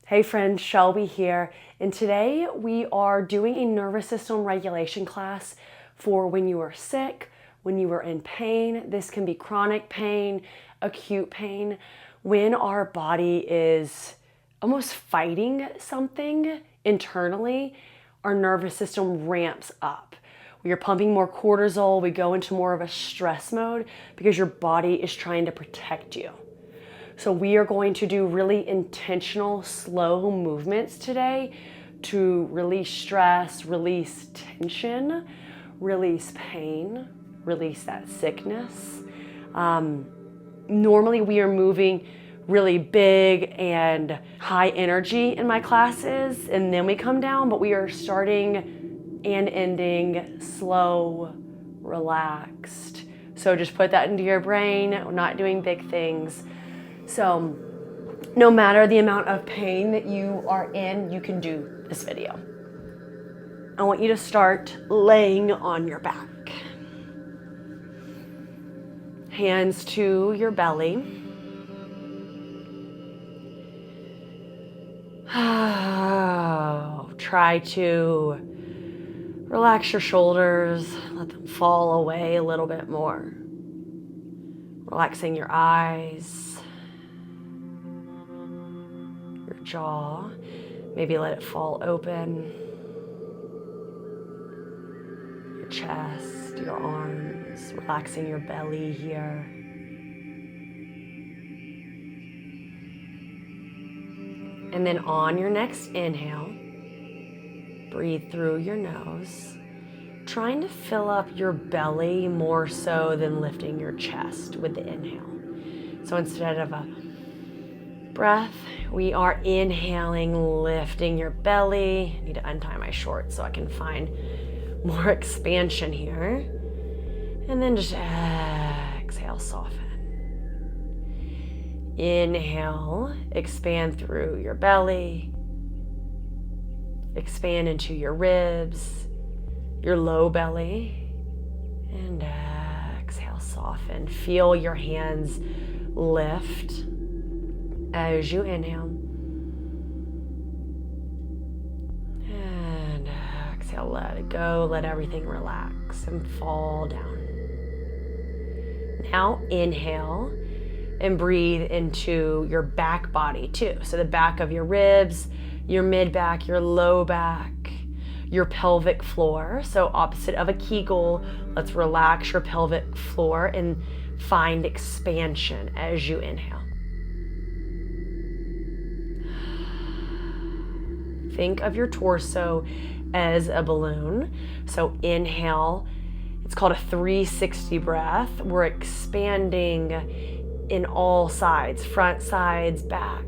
Hey friends, Shelby here, and today we are doing a nervous system regulation class for when you are sick, when you are in pain. This can be chronic pain, acute pain, when our body is almost fighting something internally, our nervous system ramps up. We are pumping more cortisol, we go into more of a stress mode because your body is trying to protect you. So we are going to do really intentional, slow movements today to release stress, release tension, release pain, release that sickness. Normally we are moving really big and high energy in my classes, and then we come down, but we are starting and ending slow, relaxed. So just put that into your brain. We're not doing big things. So no matter the amount of pain that you are in, you can do this video. I want you to start laying on your back. Hands to your belly. Try to relax your shoulders, let them fall away a little bit more. Relaxing your eyes, your jaw, maybe let it fall open. Your chest, your arms, relaxing your belly here. And then on your next inhale, breathe through your nose, trying to fill up your belly more so than lifting your chest with the inhale. So instead of a breath, we are inhaling, lifting your belly. I need to untie my shorts so I can find more expansion here. And then just exhale, soften. Inhale, expand through your belly. Expand into your ribs, your low belly. And exhale, soften. Feel your hands lift as you inhale. And exhale, let it go. Let everything relax and fall down. Now inhale and breathe into your back body too. So the back of your ribs, your mid back, your low back, your pelvic floor. So opposite of a Kegel, let's relax your pelvic floor and find expansion as you inhale. Think of your torso as a balloon. So inhale, it's called a 360 breath. We're expanding in all sides, front, sides, back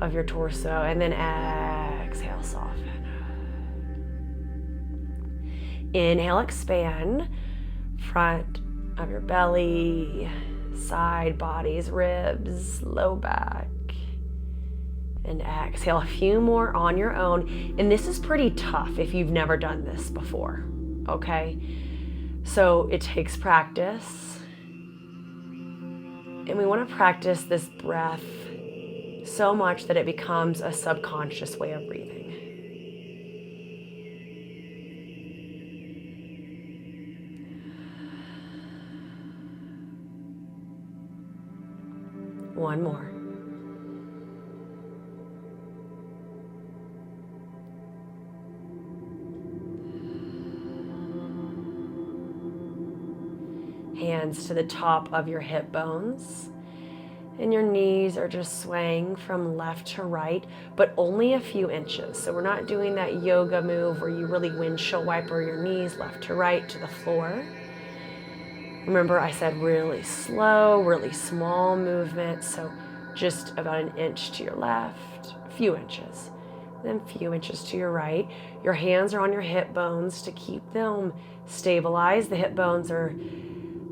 of your torso, and then exhale, soften. Inhale, expand, front of your belly, side bodies, ribs, low back, and exhale. A few more on your own, and this is pretty tough if you've never done this before, okay? So it takes practice. And we want to practice this breath so much that it becomes a subconscious way of breathing. One more. Hands to the top of your hip bones. And your knees are just swaying from left to right, but only a few inches. So we're not doing that yoga move where you really windshield wiper your knees left to right to the floor. Remember, I said really slow, really small movements. So just about an inch to your left, a few inches, then a few inches to your right. Your hands are on your hip bones to keep them stabilized. The hip bones are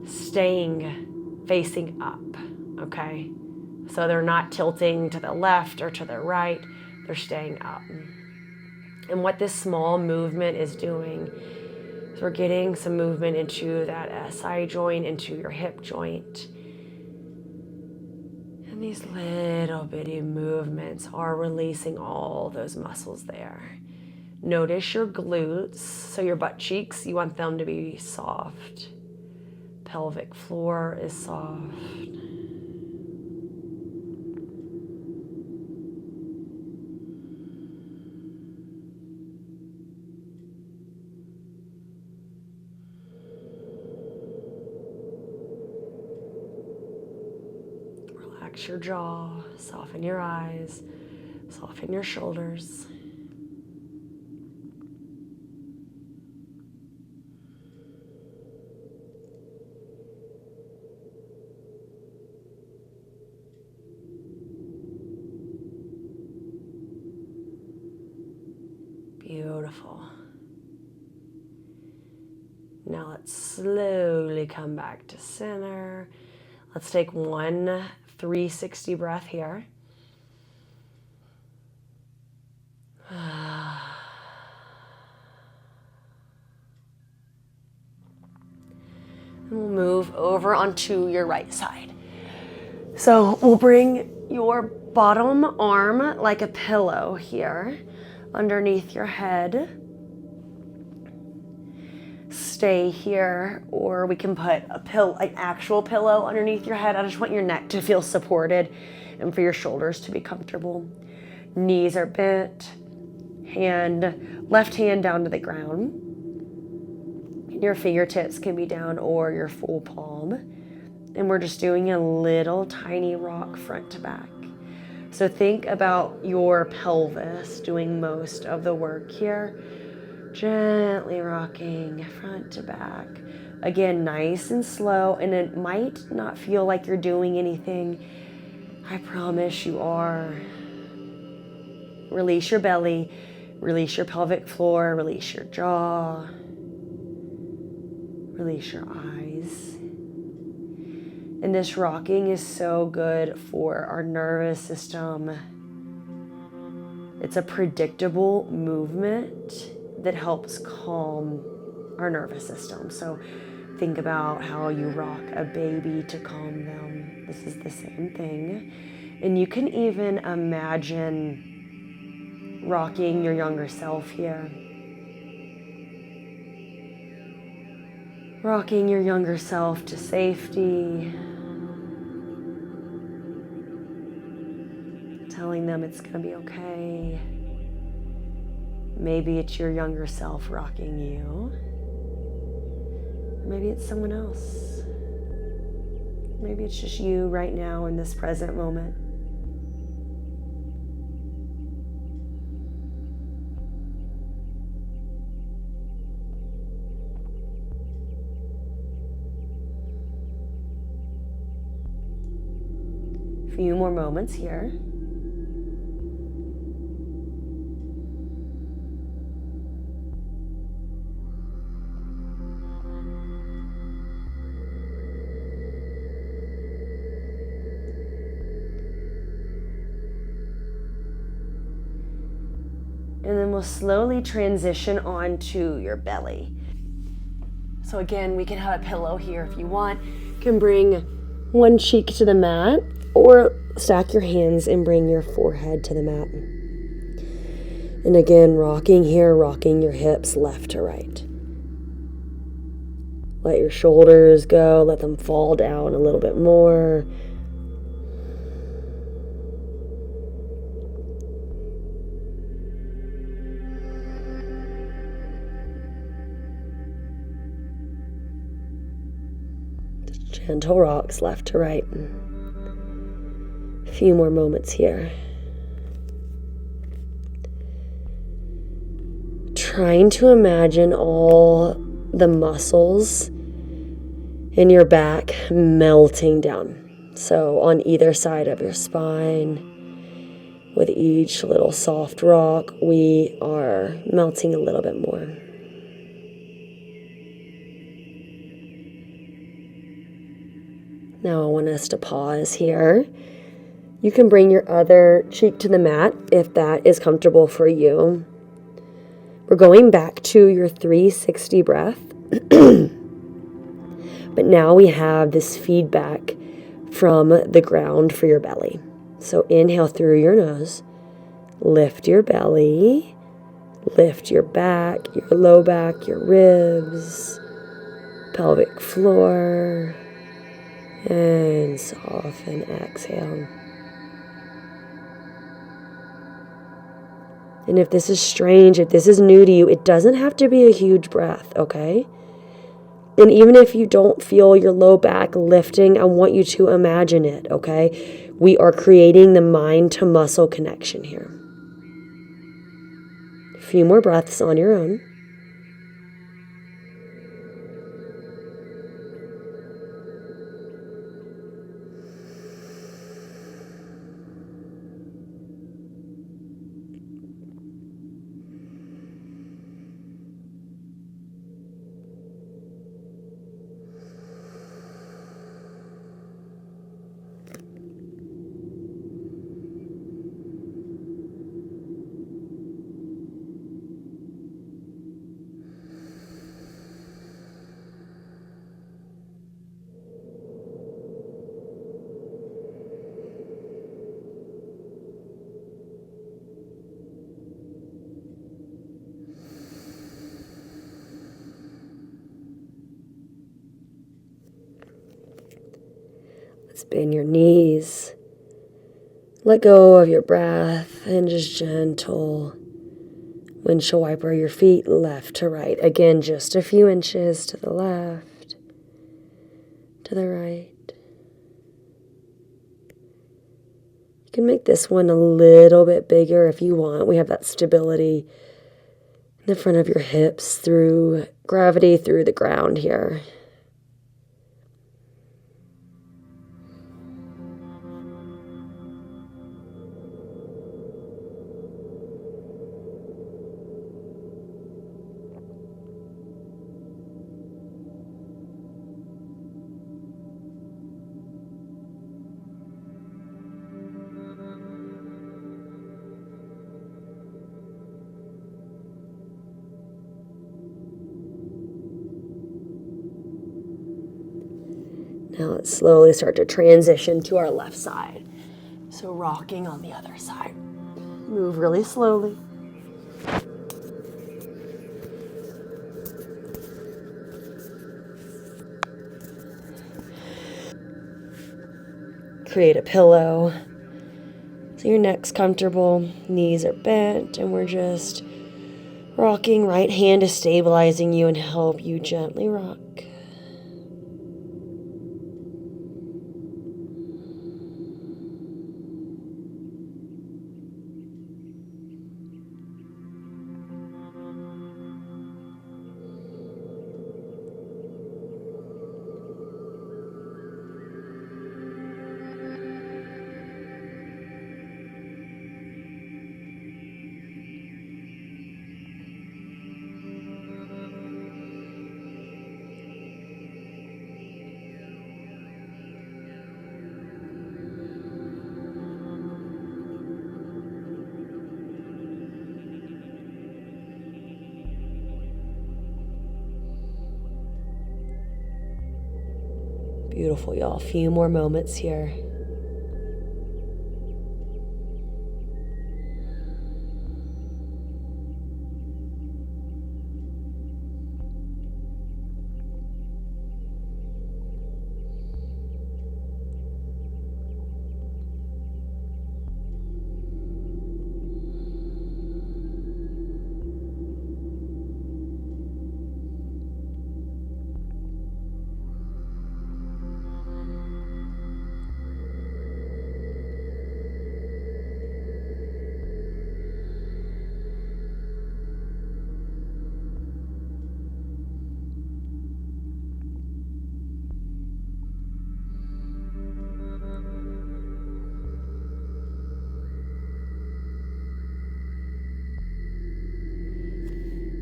staying facing up, okay? So they're not tilting to the left or to the right, they're staying up. And what this small movement is doing is we're getting some movement into that SI joint, into your hip joint. And And these little bitty movements are releasing all those muscles there. Notice your glutes, so your butt cheeks, you want them to be soft. Pelvic floor is soft. Relax your jaw, soften your eyes, soften your shoulders. Beautiful. Now let's slowly come back to center. Let's take one 360 breath here. And we'll move over onto your right side. So we'll bring your bottom arm like a pillow here underneath your head. Stay here, or we can put an actual pillow underneath your head. I just want your neck to feel supported and for your shoulders to be comfortable. Knees are bent, left hand down to the ground. Your fingertips can be down or your full palm. And we're just doing a little tiny rock front to back. So think about your pelvis doing most of the work here. Gently rocking front to back. Again, nice and slow, and it might not feel like you're doing anything. I promise you are. Release your belly, release your pelvic floor, release your jaw, release your eyes. And this rocking is so good for our nervous system. It's a predictable movement that helps calm our nervous system. So think about how you rock a baby to calm them. This is the same thing. And you can even imagine rocking your younger self here. Rocking your younger self to safety. Telling them it's going to be okay. Maybe it's your younger self rocking you. Maybe it's someone else. Maybe it's just you right now in this present moment. A few more moments here. And then we'll slowly transition onto your belly. So again, we can have a pillow here if you want. You can bring one cheek to the mat or stack your hands and bring your forehead to the mat. And again, rocking here, rocking your hips left to right. Let your shoulders go, let them fall down a little bit more. Gentle rocks left to right. A few more moments here. Trying to imagine all the muscles in your back melting down. So on either side of your spine, with each little soft rock, we are melting a little bit more. Now I want us to pause here. You can bring your other cheek to the mat if that is comfortable for you. We're going back to your 360 breath. But now we have this feedback from the ground for your belly. So inhale through your nose, lift your belly, lift your back, your low back, your ribs, pelvic floor, and soften, exhale. And if this is strange, if this is new to you, it doesn't have to be a huge breath, okay? And even if you don't feel your low back lifting, I want you to imagine it, okay? We are creating the mind to muscle connection here. A few more breaths on your own. Let's bend your knees. Let go of your breath and just gentle windshield wiper your feet left to right. Again, just a few inches to the left, to the right. You can make this one a little bit bigger if you want. We have that stability in the front of your hips through gravity, through the ground here. Now let's slowly start to transition to our left side. So rocking on the other side. Move really slowly. Create a pillow. So your neck's comfortable, knees are bent, and we're just rocking. Right hand is stabilizing you and help you gently rock. Beautiful, y'all. A few more moments here.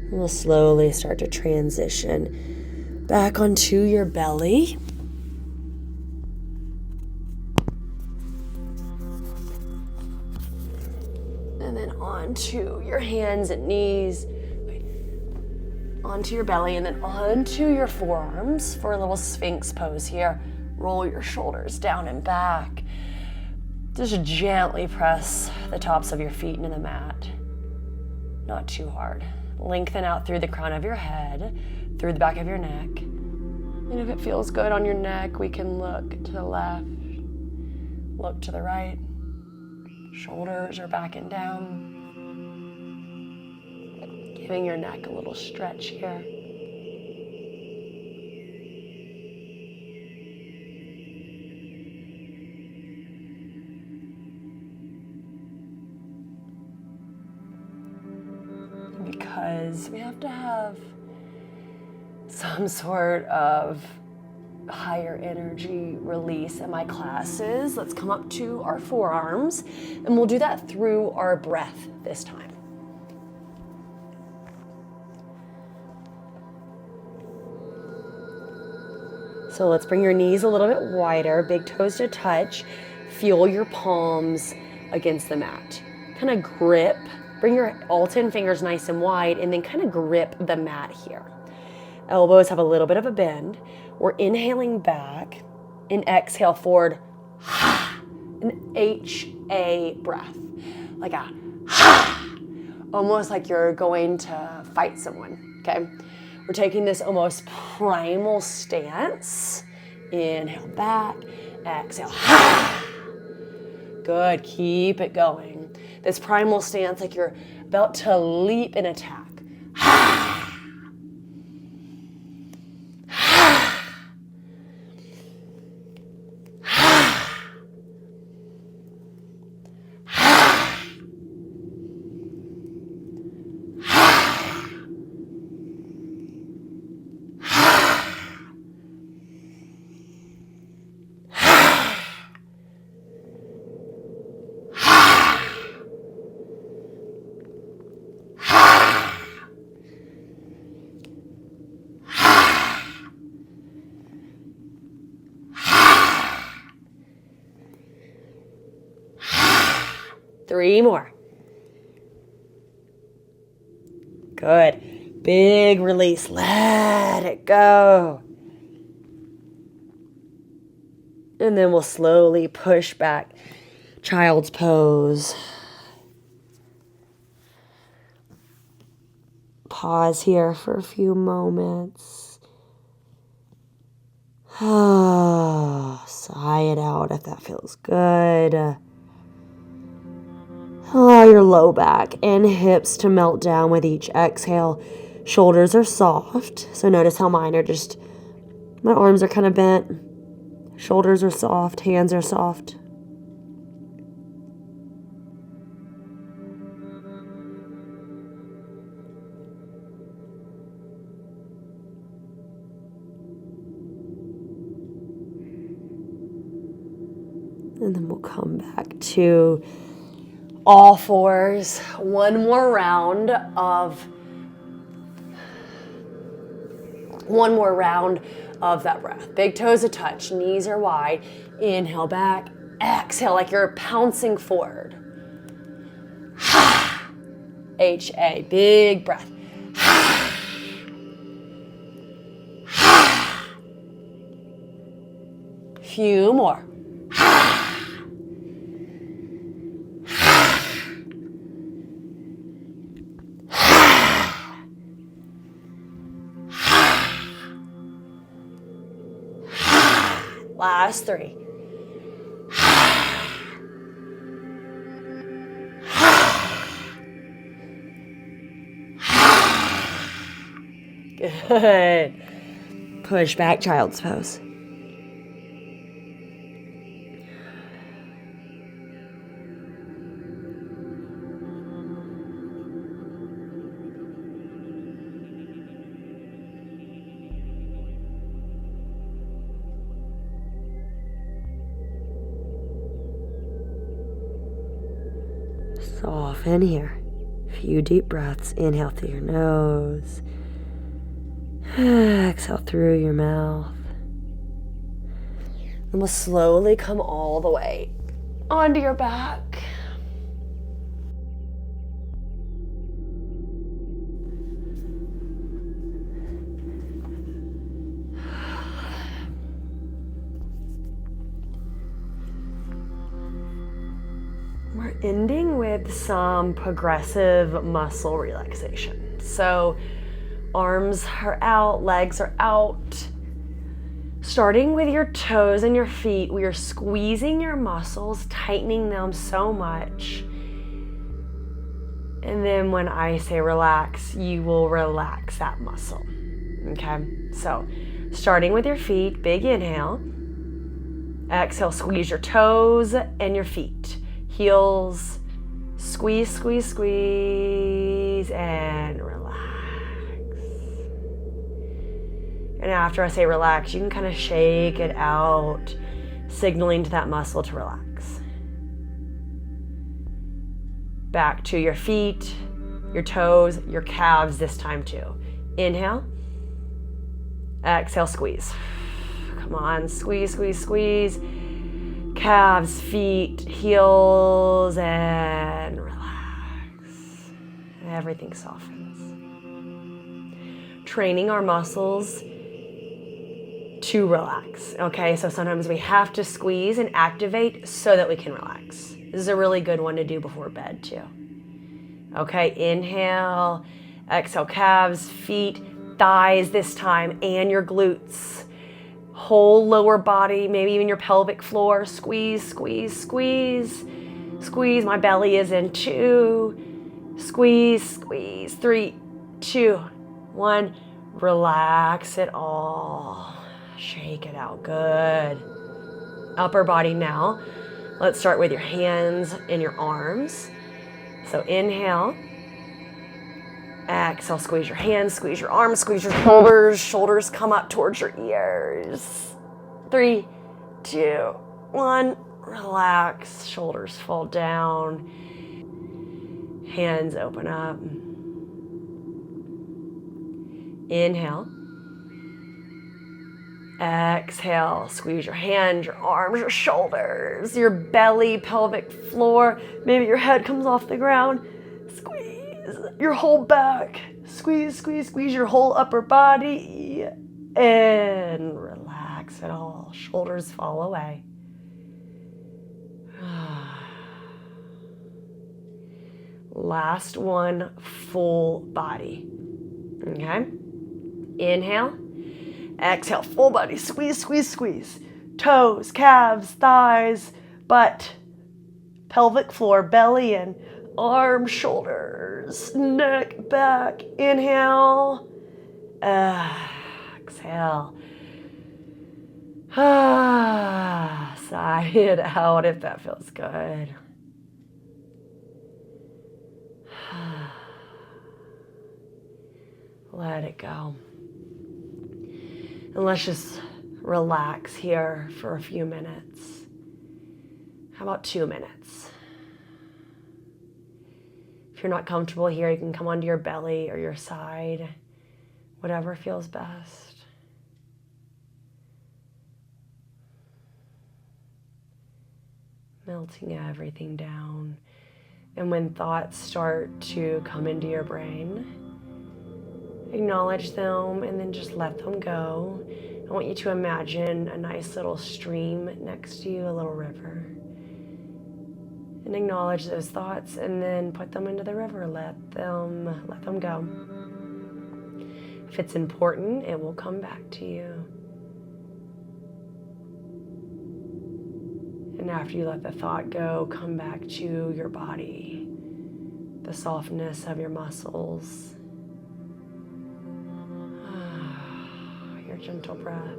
We'll slowly start to transition back onto your belly. And then onto your hands and knees. Onto your belly and then onto your forearms for a little Sphinx pose here. Roll your shoulders down and back. Just gently press the tops of your feet into the mat. Not too hard. Lengthen out through the crown of your head, through the back of your neck. And if it feels good on your neck, we can look to the left, look to the right. Shoulders are back and down. Giving your neck a little stretch here. Because we have to have some sort of higher energy release in my classes. Let's come up to our forearms, and we'll do that through our breath this time. So let's bring your knees a little bit wider, big toes to touch. Feel your palms against the mat. Kind of grip, bring your all 10 fingers nice and wide, and then kind of grip the mat here. Elbows have a little bit of a bend. We're inhaling back and exhale forward. An H-A breath. Like a almost like you're going to fight someone, okay? We're taking this almost primal stance. Inhale back, exhale. Good, keep it going. This primal stance like you're about to leap and attack. Three more. Good. Big release. Let it go. And then we'll slowly push back. Child's pose. Pause here for a few moments. Sigh it out if that feels good. Allow your low back and hips to melt down with each exhale. Shoulders are soft, so notice how mine are just, my arms are kind of bent. Shoulders are soft, hands are soft. And then we'll come back to all fours. One more round of that breath. Big toes a touch, knees are wide. Inhale back, exhale like you're pouncing forward. H-A, big breath. Few more. Last three. Good. Push back, child's pose. Soften here. A few deep breaths. Inhale through your nose. Exhale through your mouth. And we'll slowly come all the way onto your back. ending with some progressive muscle relaxation. So arms are out, legs are out. Starting with your toes and your feet, we are squeezing your muscles, tightening them so much. And then when I say relax, you will relax that muscle. Okay? So starting with your feet, big inhale. Exhale, squeeze your toes and your feet. Heels, squeeze, squeeze, squeeze, and relax. And after I say relax, you can kind of shake it out, signaling to that muscle to relax. Back to your feet, your toes, your calves this time too. Inhale. Exhale, squeeze. Come on, squeeze, squeeze, squeeze. Calves, feet, heels, and relax. Everything softens. Training our muscles to relax. Okay, so sometimes we have to squeeze and activate so that we can relax. This is a really good one to do before bed too. Okay, inhale, exhale, calves, feet, thighs this time, and your glutes. Whole lower body, maybe even your pelvic floor. Squeeze, squeeze, squeeze. Squeeze, my belly is in 2. Squeeze, squeeze, 3, 2, 1. Relax it all. Shake it out, good. Upper body now. Let's start with your hands and your arms. So inhale. Exhale, squeeze your hands, squeeze your arms, squeeze your shoulders. Shoulders come up towards your ears. 3, 2, 1. Relax. Shoulders fall down. Hands open up. Inhale. Exhale, squeeze your hands, your arms, your shoulders, your belly, pelvic floor. Maybe your head comes off the ground. Squeeze your whole back. Squeeze, squeeze, squeeze your whole upper body. And relax it all. Shoulders fall away. Last one, full body. Okay? Inhale. Exhale, full body, squeeze, squeeze, squeeze. Toes, calves, thighs, butt, pelvic floor, belly in, arms, shoulders, neck, back. Inhale. Exhale. Sigh it out if that feels good. Let it go. And let's just relax here for a few minutes. How about 2 minutes? If you're not comfortable here, you can come onto your belly or your side, whatever feels best. Melting everything down. And when thoughts start to come into your brain, acknowledge them and then just let them go. I want you to imagine a nice little stream next to you, a little river. And acknowledge those thoughts and then put them into the river. Let them go. If it's important, it will come back to you. And after you let the thought go, come back to your body, the softness of your muscles, your gentle breath.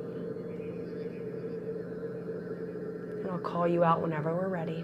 And I'll call you out whenever we're ready.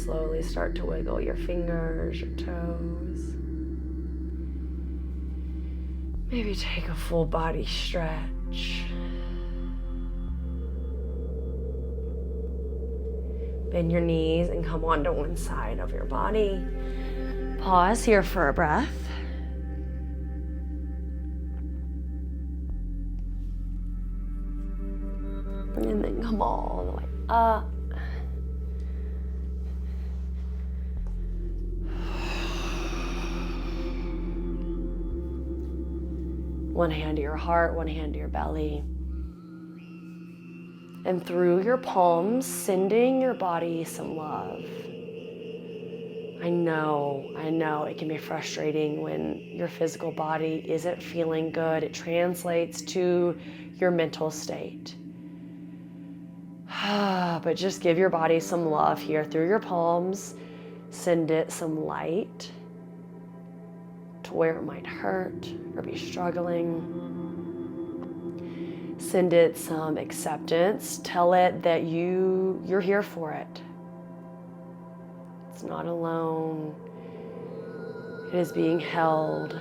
slowly start to wiggle your fingers, your toes. Maybe take a full body stretch. Bend your knees and come onto one side of your body. Pause here for a breath. And then come all the way up. One hand to your heart, one hand to your belly. And through your palms, sending your body some love. I know it can be frustrating when your physical body isn't feeling good. It translates to your mental state. But just give your body some love here through your palms. Send it some light to where it might hurt or be struggling. Send it some acceptance. Tell it that you're here for it. It's not alone. It is being held.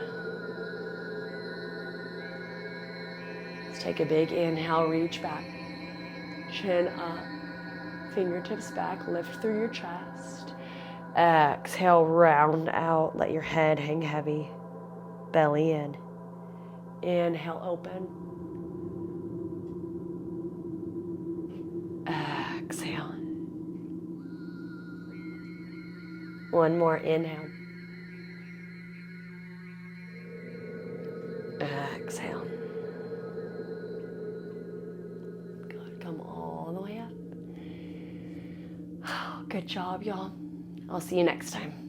Let's take a big inhale, reach back. Chin up, fingertips back, lift through your chest. Exhale, round out, let your head hang heavy. Belly in. Inhale, open. Exhale. One more, inhale. Exhale. Good, come all the way up. Good job, y'all. I'll see you next time.